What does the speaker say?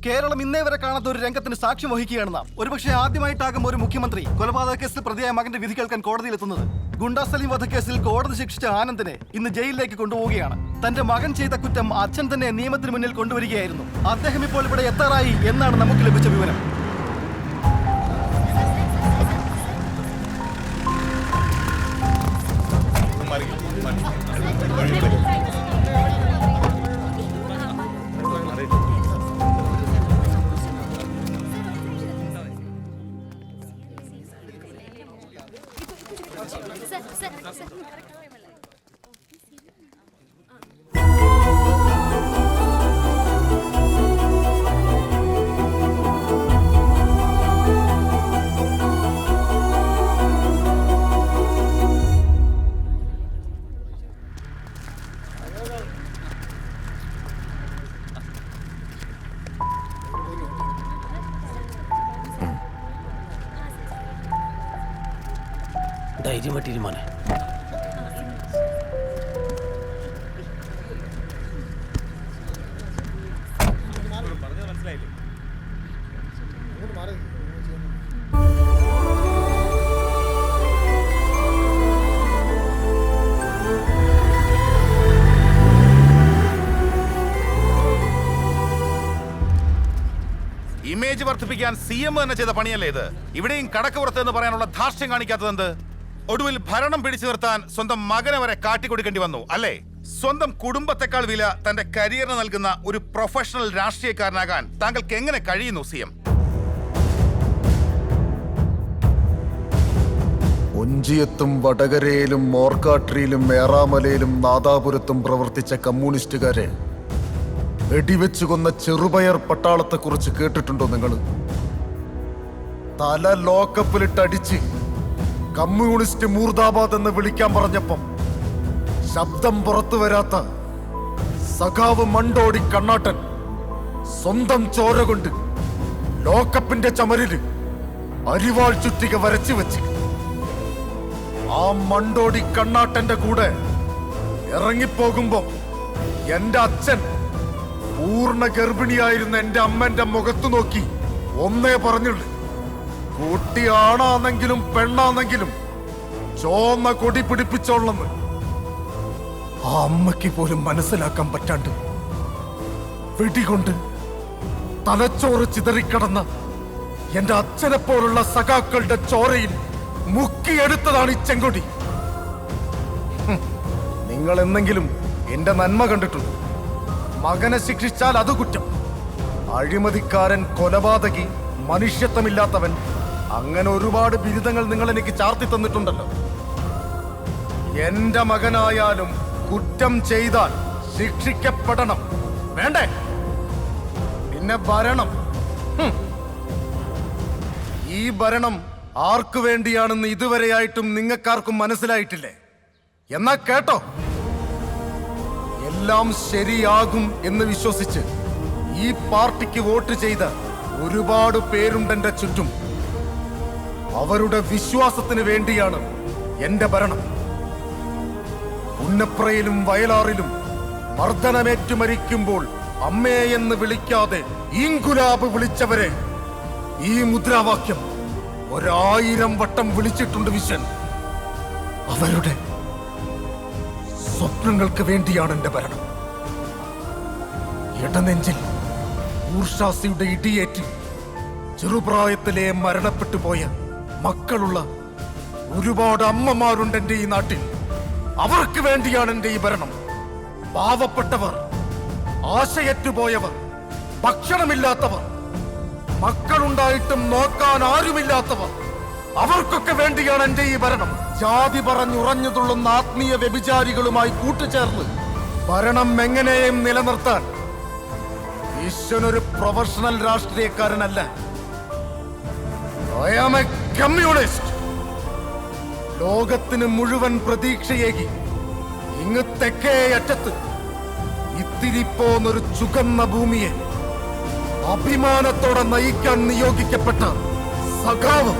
കേരളം ഇന്നേ വരെ കാണാത്ത ഒരു രംഗത്തിന് സാക്ഷ്യം വഹിക്കുകയാണ് നാം. ഒരുപക്ഷെ ആദ്യമായിട്ടാകും ഒരു മുഖ്യമന്ത്രി കൊലപാതക കേസിൽ പ്രതിയായ മകന്റെ വിധി കേൾക്കാൻ കോടതിയിലെത്തുന്നത്. ഗുണ്ടാ സലീം വധക്കേസിൽ കോടതി ശിക്ഷിച്ച ആനന്ദിനെ ഇന്ന് ജയിലിലേക്ക് കൊണ്ടുപോവുകയാണ്. തന്റെ മകൻ ചെയ്ത കുറ്റം അച്ഛൻ തന്നെ നിയമത്തിന് മുന്നിൽ കൊണ്ടുവരികയായിരുന്നു. അദ്ദേഹം ഇപ്പോൾ ഇവിടെ എത്താറായി എന്നാണ് നമുക്ക് ലഭിച്ച വിവരം. ധൈര്യമായിട്ടിരി മോനെ. ഇമേജ് വർദ്ധിപ്പിക്കാൻ CM തന്നെ ചെയ്ത പണിയല്ലേ ഇത്? ഇവിടെയും കടക്ക് പുറത്ത് എന്ന് പറയാനുള്ള ധാർഷ്ട്യം കാണിക്കാത്തതെന്ത്? ഒടുവിൽ ഭരണം പിടിച്ചു നിർത്താൻ സ്വന്തം മകനെ വരെ കാട്ടിക്കൊടുക്കേണ്ടി വന്നു അല്ലേ? സ്വന്തം കുടുംബത്തെക്കാൾ വില തന്റെ കരിയറിന് നൽകുന്ന ഒരു പ്രൊഫഷണൽ രാഷ്ട്രീയക്കാരനാകാൻ താങ്കൾക്ക് എങ്ങനെ കഴിയുന്നു CM? ഒഞ്ചിയത്തും വടകരയിലും മോർക്കാട്രിയിലും മേറാമലയിലും നാദാപുരത്തും പ്രവർത്തിച്ച കമ്മ്യൂണിസ്റ്റുകാരെ വെടിവെച്ചു കൊന്ന ചെറുപയർ പട്ടാളത്തെക്കുറിച്ച് കേട്ടിട്ടുണ്ടോ നിങ്ങൾ? തല ലോക്കപ്പിലിട്ടടിച്ച് കമ്മ്യൂണിസ്റ്റ് മൂർദാബാദ് എന്ന് വിളിക്കാൻ പറഞ്ഞപ്പം ശബ്ദം പുറത്തു വരാത്ത സഖാവ് മണ്ടോടി കണ്ണാട്ടൻ സ്വന്തം ചോര കൊണ്ട് ലോക്കപ്പിന്റെ ചമരില് അരിവാൾ ചുറ്റിക വരച്ചു വെച്ച് ആ മണ്ടോടി കണ്ണാട്ടന്റെ കൂടെ ഇറങ്ങിപ്പോകുമ്പോ എന്റെ അച്ഛൻ പൂർണ്ണ ഗർഭിണിയായിരുന്ന എന്റെ അമ്മന്റെ മുഖത്തു നോക്കി ഒന്നേ പറഞ്ഞുള്ളൂ, കുട്ടി ആണാന്നെങ്കിലും പെണ്ണാന്നെങ്കിലും ചോന്ന കൊടി പിടിപ്പിച്ചോളെന്ന്. ആ അമ്മയ്ക്ക് പോലും മനസ്സിലാക്കാൻ പറ്റാണ്ട് വെടികൊണ്ട് തലച്ചോറ് ചിതറിക്കടന്ന എന്റെ അച്ഛനെ പോലുള്ള സഖാക്കളുടെ ചോരയിൽ മുക്കിയെടുത്തതാണ് ഈ ചെങ്കൊടി. നിങ്ങൾ എന്തെങ്കിലും എന്റെ നന്മ കണ്ടിട്ടുണ്ട്? മകനെ ശിക്ഷിച്ചാൽ അത് കുറ്റം. അഴിമതിക്കാരൻ, കൊലപാതകി, മനുഷ്യത്വമില്ലാത്തവൻ, അങ്ങനെ ഒരുപാട് ബിരുദങ്ങൾ നിങ്ങൾ എനിക്ക് ചാർത്തി തന്നിട്ടുണ്ടല്ലോ. എന്റെ മകനായാലും കുറ്റം ചെയ്താൽ ശിക്ഷിക്കപ്പെടണം, വേണ്ടേ? പിന്നെ ഭരണം, ഈ ഭരണം ആർക്കു വേണ്ടിയാണെന്ന് ഇതുവരെയായിട്ടും നിങ്ങൾക്കാർക്കും മനസ്സിലായിട്ടില്ലേ? എന്നാ കേട്ടോ, എല്ലാം ശരിയാകും എന്ന് വിശ്വസിച്ച് ഈ പാർട്ടിക്ക് വോട്ട് ചെയ്ത ഒരുപാട് പേരുണ്ടെന്റെ ചുറ്റും. അവരുടെ വിശ്വാസത്തിന് വേണ്ടിയാണ് എന്റെ ഭരണം. പുന്നപ്രയിലും വയലാറിലും മർദ്ദനമേറ്റു മരിക്കുമ്പോൾ അമ്മേ എന്ന് വിളിക്കാതെ ഇൻകുലാബ് വിളിച്ചവരെ ഈ മുദ്രാവാക്യം 1000 വട്ടം വിളിച്ചിട്ടുണ്ട് വിശ്വൻ. അവരുടെ സ്വപ്നങ്ങൾക്ക് വേണ്ടിയാണ് എന്റെ ഭരണം. ഇടനെഞ്ചിൽ ഊർഷാസിയുടെ ഇടിയേറ്റ് ചെറുപ്രായത്തിലെ മരണപ്പെട്ടു പോയ മക്കളുള്ള ഒരുപാട് അമ്മമാരുണ്ട് എന്റെ ഈ നാട്ടിൽ. അവർക്ക് വേണ്ടിയാണ് എന്റെ ഈ ഭരണം. പാവപ്പെട്ടവർ, ആശയറ്റുപോയവർ, ഭക്ഷണമില്ലാത്തവർ, മക്കളുണ്ടായിട്ടും നോക്കാൻ ആരുമില്ലാത്തവർ, അവർക്കൊക്കെ വേണ്ടിയാണ് എന്റെ ഈ ഭരണം. ജാതി പറഞ്ഞുറഞ്ഞു തുള്ളുന്ന ആത്മീയ വ്യഭിചാരികളുമായി കൂട്ടുചേർന്ന് ഭരണം എങ്ങനെയും നിലനിർത്താൻ ഈശ്വരനൊരു പ്രൊഫഷണൽ രാഷ്ട്രീയക്കാരനല്ല. I am a communist. ലോകത്തിന് മുഴുവൻ പ്രതീക്ഷയേകി ഇങ്ങ് തെക്കേ അറ്റത്ത് ഇത്തിരിപ്പോന്നൊരു ചുകന്ന ഭൂമിയെ അഭിമാനത്തോടെ നയിക്കാൻ നിയോഗിക്കപ്പെട്ട സഖാവ്